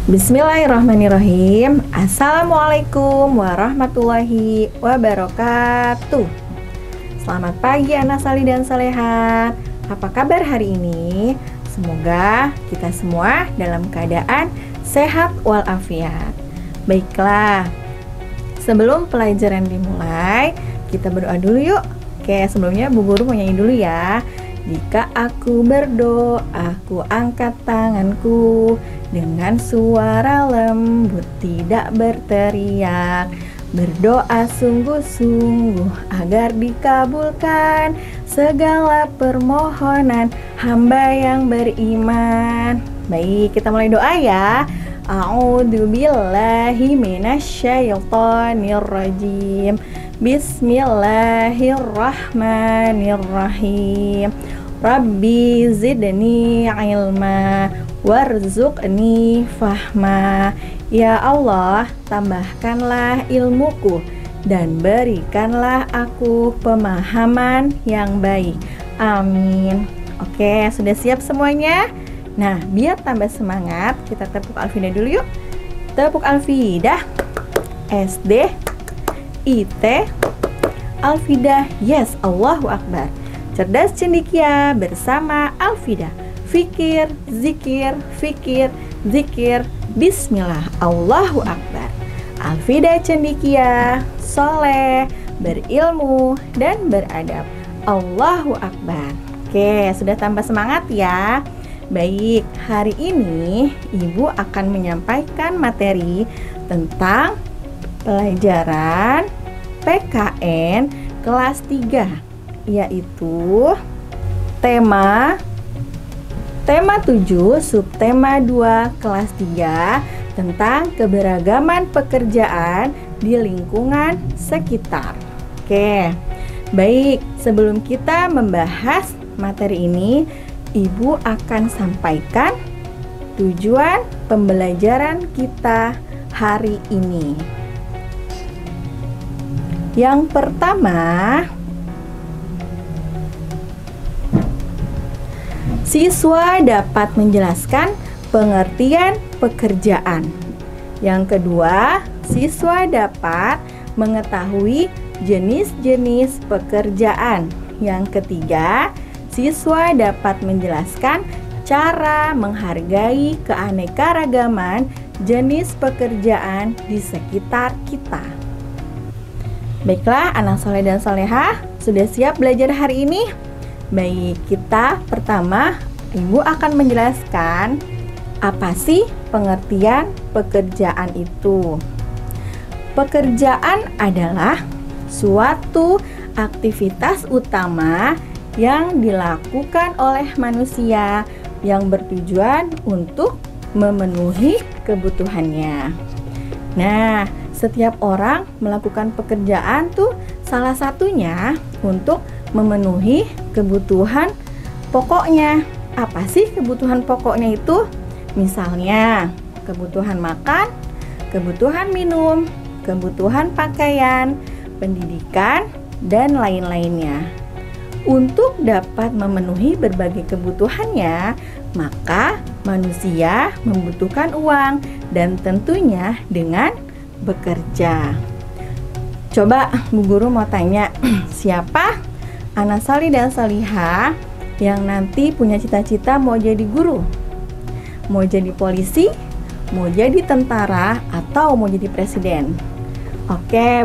Bismillahirrahmanirrahim. Assalamualaikum warahmatullahi wabarakatuh. Selamat pagi anak salih dan salehat. Apa kabar hari ini? Semoga kita semua dalam keadaan sehat walafiat. Baiklah, sebelum pelajaran dimulai, kita berdoa dulu yuk. Oke, sebelumnya Bu Guru mau nyanyi dulu ya. Jika aku berdoa, aku angkat tanganku dengan suara lembut, tidak berteriak. Berdoa sungguh-sungguh agar dikabulkan segala permohonan hamba yang beriman. Baik, kita mulai doa ya. A'udzubillahi minasyaitonirrajim. Bismillahirrahmanirrahim. Rabbi zidni ilma warzuqni fahma. Ya Allah, tambahkanlah ilmuku dan berikanlah aku pemahaman yang baik. Amin. Oke, sudah siap semuanya? Nah, biar tambah semangat, kita tepuk Alfidah dulu yuk. Tepuk Alfidah. SD, IT, Alfidah. Yes, Allahu Akbar. Cerdas cendekia bersama Alfidah. Fikir, zikir, fikir, zikir. Bismillah, Allahu Akbar. Alfidah cendekia, soleh, berilmu, dan beradab. Allahu Akbar. Oke, sudah tambah semangat ya. Baik, hari ini Ibu akan menyampaikan materi tentang pelajaran PKN kelas 3, yaitu tema 7 subtema 2 kelas 3 tentang keberagaman pekerjaan di lingkungan sekitar. Oke, baik, sebelum kita membahas materi ini, Ibu akan sampaikan tujuan pembelajaran kita hari ini. Yang pertama, siswa dapat menjelaskan pengertian pekerjaan. Yang kedua, siswa dapat mengetahui jenis-jenis pekerjaan. Yang ketiga, siswa dapat menjelaskan cara menghargai keanekaragaman jenis pekerjaan di sekitar kita. Baiklah, anak soleh dan solehah, sudah siap belajar hari ini? Baik, kita pertama, Ibu akan menjelaskan apa sih pengertian pekerjaan itu. Pekerjaan adalah suatu aktivitas utama yang dilakukan oleh manusia yang bertujuan untuk memenuhi kebutuhannya. Nah, setiap orang melakukan pekerjaan tuh salah satunya untuk memenuhi kebutuhan pokoknya. Apa sih kebutuhan pokoknya itu? Misalnya, kebutuhan makan, kebutuhan minum, kebutuhan pakaian, pendidikan, dan lain-lainnya. Untuk dapat memenuhi berbagai kebutuhannya, maka manusia membutuhkan uang dan tentunya dengan bekerja. Coba Bu Guru mau tanya, siapa anak salih dan salihah yang nanti punya cita-cita mau jadi guru? Mau jadi polisi, mau jadi tentara, atau mau jadi presiden? Oke,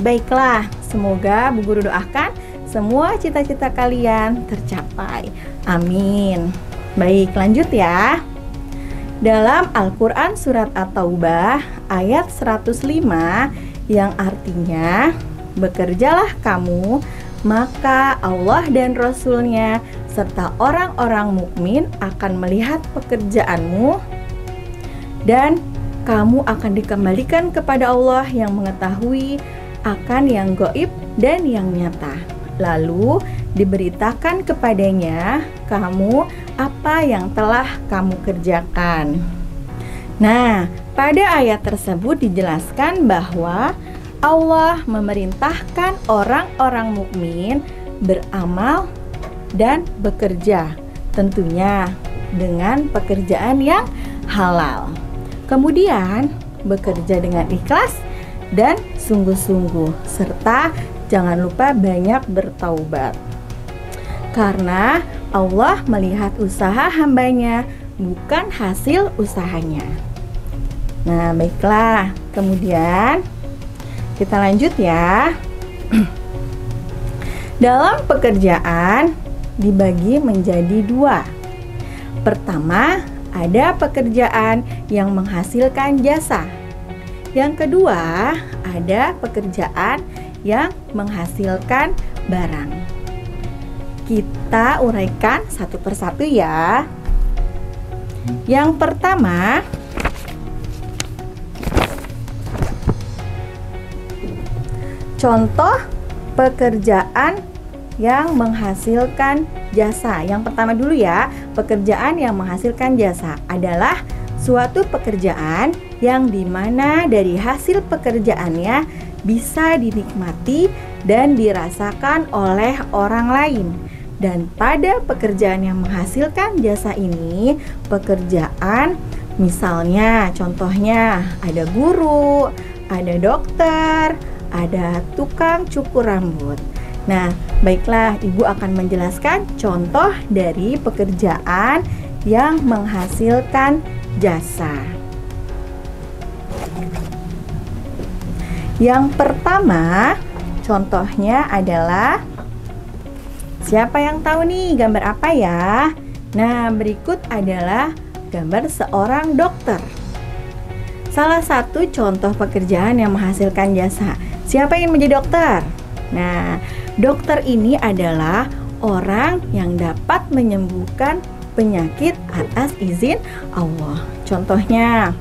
baiklah, semoga Bu Guru doakan semua cita-cita kalian tercapai. Amin. Baik, lanjut ya. Dalam Al-Quran surat At-Taubah ayat 105 yang artinya, bekerjalah kamu, maka Allah dan Rasul-Nya serta orang-orang mukmin akan melihat pekerjaanmu dan kamu akan dikembalikan kepada Allah yang mengetahui akan yang gaib dan yang nyata. Lalu diberitakan kepadanya kamu apa yang telah kamu kerjakan. Nah, pada ayat tersebut dijelaskan bahwa Allah memerintahkan orang-orang mukmin beramal dan bekerja, tentunya dengan pekerjaan yang halal. Kemudian, bekerja dengan ikhlas dan sungguh-sungguh, serta jangan lupa banyak bertaubat. Karena Allah melihat usaha hambanya, bukan hasil usahanya. Nah, baiklah. Kemudian kita lanjut ya. Dalam pekerjaan dibagi menjadi dua. Pertama, ada pekerjaan yang menghasilkan jasa. Yang kedua, ada pekerjaan yang menghasilkan barang. Kita uraikan satu persatu ya. Yang pertama, contoh pekerjaan yang menghasilkan jasa. Yang pertama dulu ya, pekerjaan yang menghasilkan jasa adalah suatu pekerjaan yang dimana dari hasil pekerjaannya bisa dinikmati dan dirasakan oleh orang lain. Dan pada pekerjaan yang menghasilkan jasa ini, pekerjaan misalnya contohnya ada guru, ada dokter, ada tukang cukur rambut. Nah, baiklah, Ibu akan menjelaskan contoh dari pekerjaan yang menghasilkan jasa. Yang pertama, contohnya adalah, siapa yang tahu nih gambar apa ya? Nah, berikut adalah gambar seorang dokter. Salah satu contoh pekerjaan yang menghasilkan jasa. Siapa yang menjadi dokter? Nah, dokter ini adalah orang yang dapat menyembuhkan penyakit atas izin Allah. Contohnya,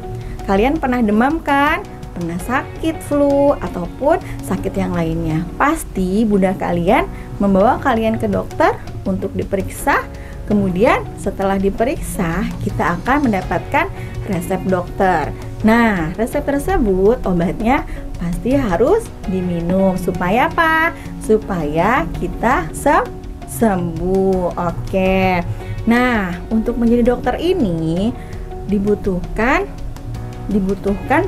kalian pernah demam kan? Pernah sakit flu ataupun sakit yang lainnya. Pasti bunda kalian membawa kalian ke dokter untuk diperiksa. Kemudian setelah diperiksa, kita akan mendapatkan resep dokter. Nah, resep tersebut obatnya pasti harus diminum. Supaya apa? Supaya kita sembuh. Oke. Nah, untuk menjadi dokter ini dibutuhkan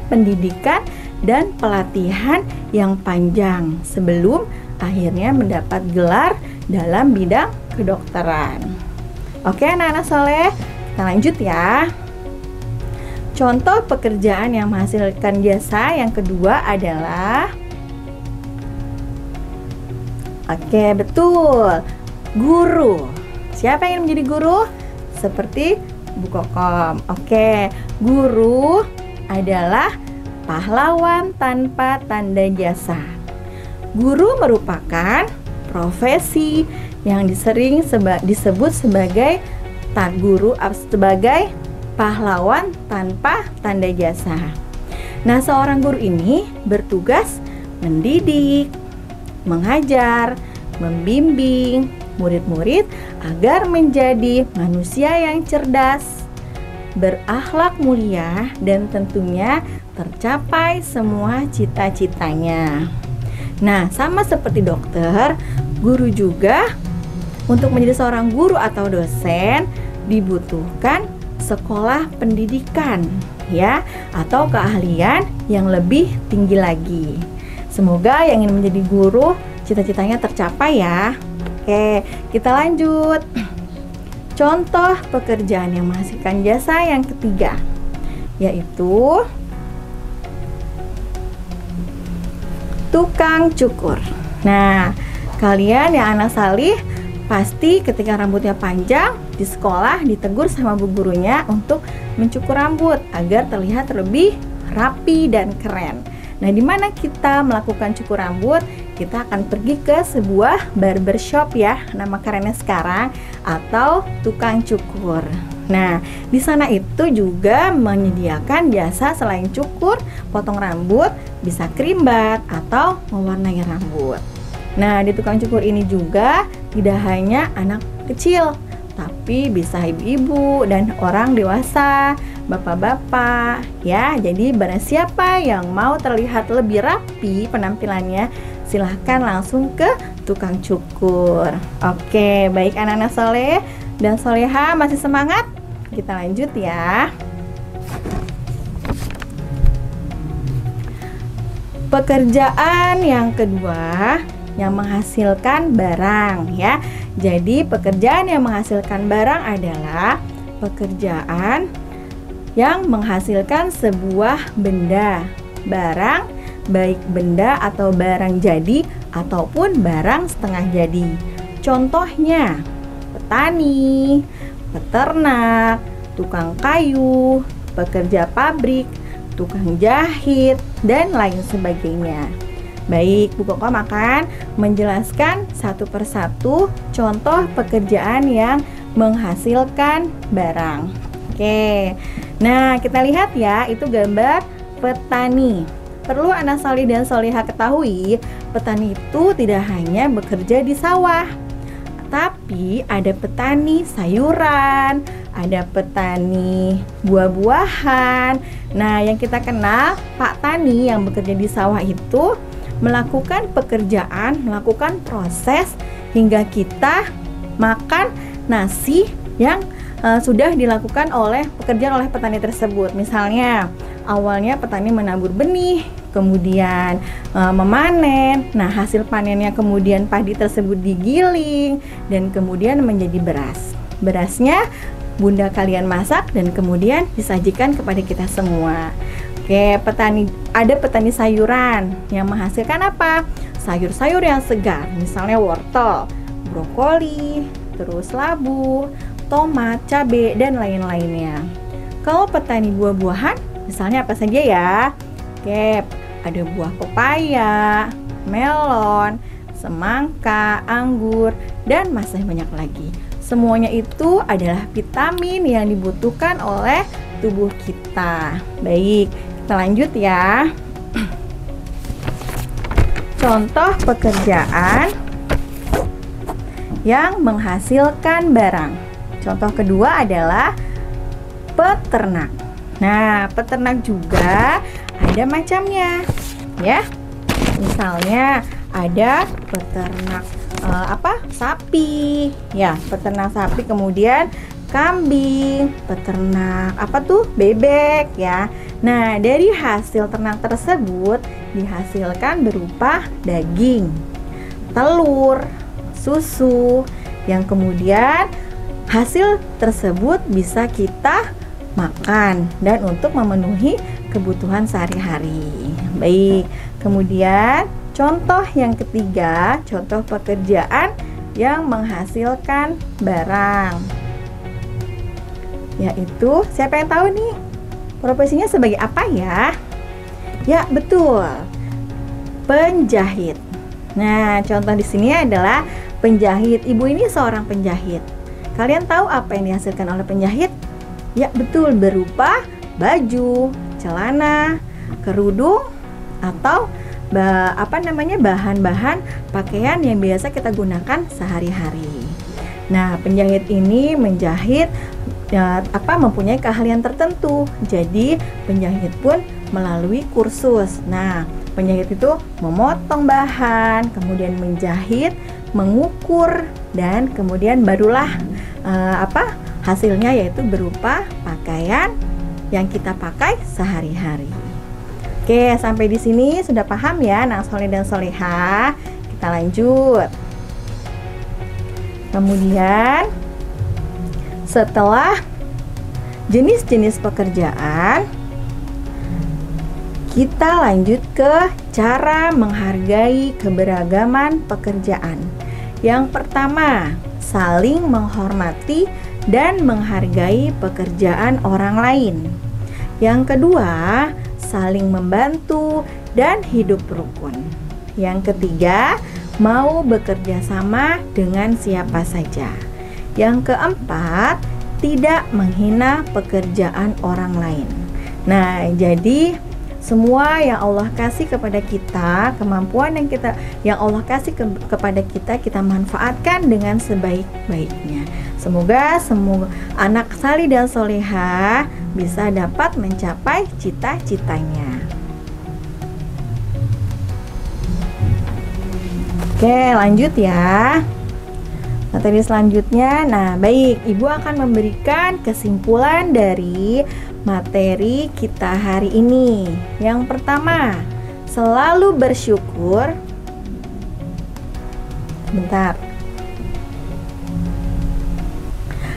pendidikan dan pelatihan yang panjang sebelum akhirnya mendapat gelar dalam bidang kedokteran. Oke, anak-anak soleh, kita lanjut ya. Contoh pekerjaan yang menghasilkan jasa yang kedua adalah, oke, betul, guru. Siapa yang menjadi guru? Seperti Bu Kokom. Oke, guru adalah pahlawan tanpa tanda jasa. Guru merupakan profesi yang sering disebut sebagai sebagai pahlawan tanpa tanda jasa. Nah, seorang guru ini bertugas mendidik, mengajar, membimbing murid-murid agar menjadi manusia yang cerdas, berakhlak mulia, dan tentunya tercapai semua cita-citanya. Nah, sama seperti dokter, guru juga untuk menjadi seorang guru atau dosen dibutuhkan sekolah pendidikan ya, atau keahlian yang lebih tinggi lagi. Semoga yang ingin menjadi guru cita-citanya tercapai ya. Oke, kita lanjut. Contoh pekerjaan yang menghasilkan jasa yang ketiga, yaitu tukang cukur. Nah, kalian yang anak salih pasti ketika rambutnya panjang di sekolah ditegur sama bu gurunya untuk mencukur rambut agar terlihat lebih rapi dan keren. Nah, di mana kita melakukan cukur rambut? Kita akan pergi ke sebuah barbershop ya, nama kerennya sekarang, atau tukang cukur. Nah, di sana itu juga menyediakan jasa selain cukur, potong rambut, bisa krimbat atau mewarnai rambut. Nah, di tukang cukur ini juga tidak hanya anak kecil, tapi bisa ibu-ibu dan orang dewasa, bapak-bapak ya. Jadi barang siapa yang mau terlihat lebih rapi penampilannya, silahkan langsung ke tukang cukur. Oke, baik anak-anak soleh dan soleha, masih semangat? Kita lanjut ya. Pekerjaan yang kedua yang menghasilkan barang ya. Jadi pekerjaan yang menghasilkan barang adalah pekerjaan yang menghasilkan sebuah benda, barang, baik benda atau barang jadi ataupun barang setengah jadi. Contohnya petani, peternak, tukang kayu, pekerja pabrik, tukang jahit, dan lain sebagainya. Baik, Bu Koko akan menjelaskan satu persatu contoh pekerjaan yang menghasilkan barang. Oke, nah kita lihat ya, itu gambar petani. Perlu anak solih dan solihah ketahui, petani itu tidak hanya bekerja di sawah, tapi ada petani sayuran, ada petani buah-buahan. Nah, yang kita kenal Pak Tani yang bekerja di sawah itu melakukan pekerjaan, melakukan proses hingga kita makan nasi yang sudah dilakukan oleh pekerjaan oleh petani tersebut. Misalnya, awalnya petani menabur benih, kemudian memanen. Nah, hasil panennya kemudian padi tersebut digiling dan kemudian menjadi beras. Berasnya Bunda kalian masak dan kemudian disajikan kepada kita semua. Oke, ada petani sayuran yang menghasilkan apa? Sayur-sayur yang segar, misalnya wortel, brokoli, terus labu, tomat, cabai, dan lain-lainnya. Kalau petani buah-buahan, misalnya apa saja ya? Oke, ada buah pepaya, melon, semangka, anggur, dan masih banyak lagi. Semuanya itu adalah vitamin yang dibutuhkan oleh tubuh kita. Baik, kita lanjut ya. Contoh pekerjaan yang menghasilkan barang. Contoh kedua adalah peternak. Nah, peternak juga ada macamnya, ya. Misalnya ada peternak sapi, ya, peternak sapi, kemudian kambing, peternak bebek, ya. Nah, dari hasil ternak tersebut dihasilkan berupa daging, telur, susu, yang kemudian hasil tersebut bisa kita makan dan untuk memenuhi kebutuhan sehari-hari. Baik, kemudian contoh yang ketiga, contoh pekerjaan yang menghasilkan barang, yaitu siapa yang tahu nih profesinya sebagai apa ya? Ya, betul, penjahit. Nah, contoh di sini adalah penjahit. Ibu ini seorang penjahit. Kalian tahu apa yang dihasilkan oleh penjahit? Ya, betul, berupa baju, celana, kerudung, atau bahan-bahan pakaian yang biasa kita gunakan sehari-hari. Nah, penjahit ini menjahit mempunyai keahlian tertentu. Jadi, penjahit pun melalui kursus. Nah, penjahit itu memotong bahan, kemudian menjahit, mengukur, dan kemudian barulah hasilnya yaitu berupa pakaian yang kita pakai sehari-hari. Oke, sampai di sini sudah paham ya, anak soleh dan solehah. Kita lanjut. Kemudian setelah jenis-jenis pekerjaan, kita lanjut ke cara menghargai keberagaman pekerjaan. Yang pertama, saling menghormati dan menghargai pekerjaan orang lain. Yang kedua, saling membantu dan hidup rukun. Yang ketiga, mau bekerja sama dengan siapa saja. Yang keempat, tidak menghina pekerjaan orang lain. Nah, jadi semua yang Allah kasih kepada kita, kemampuan yang Allah kasih kepada kita, kita manfaatkan dengan sebaik-baiknya. Semoga semua anak salih dan solehah bisa dapat mencapai cita-citanya. Oke, lanjut ya. Materi selanjutnya. Nah, baik, Ibu akan memberikan kesimpulan dari materi kita hari ini. Yang pertama, selalu bersyukur. Bentar.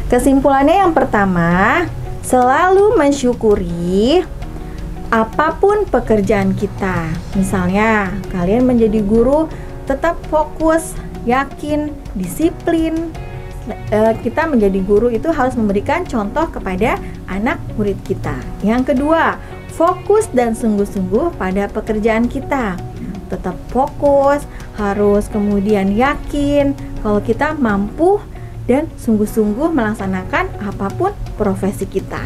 Kesimpulannya yang pertama, selalu mensyukuri apapun pekerjaan kita. Misalnya, kalian menjadi guru, tetap fokus, yakin, disiplin. Kita menjadi guru itu harus memberikan contoh kepada anak murid kita. Yang kedua, fokus dan sungguh-sungguh pada pekerjaan kita. Tetap fokus, harus kemudian yakin kalau kita mampu dan sungguh-sungguh melaksanakan apapun profesi kita.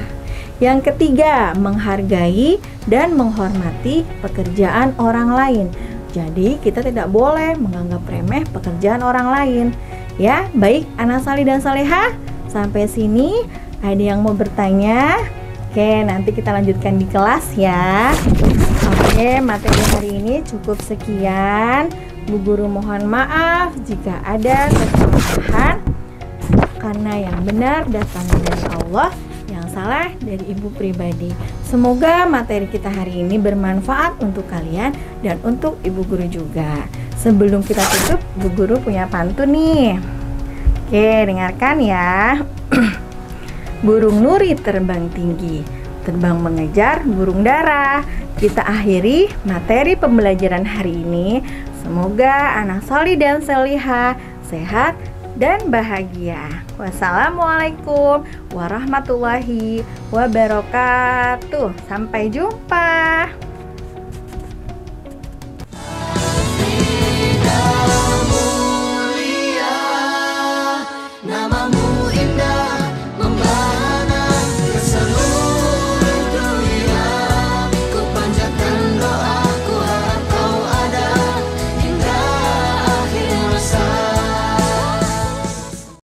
Yang ketiga, menghargai dan menghormati pekerjaan orang lain. Jadi kita tidak boleh menganggap remeh pekerjaan orang lain. Ya, baik anak salih dan salehah. Sampai sini ada yang mau bertanya? Oke, nanti kita lanjutkan di kelas ya. Oke, materi hari ini cukup sekian. Bu Guru mohon maaf jika ada kesalahan, karena yang benar datangnya dari Allah, yang salah dari ibu pribadi. Semoga materi kita hari ini bermanfaat untuk kalian dan untuk ibu guru juga. Sebelum kita tutup, Bu Guru punya pantun nih. Oke, dengarkan ya. Burung nuri terbang tinggi, terbang mengejar burung dara. Kita akhiri materi pembelajaran hari ini. Semoga anak solih dan solihah sehat dan bahagia. Wassalamualaikum warahmatullahi wabarakatuh. Sampai jumpa.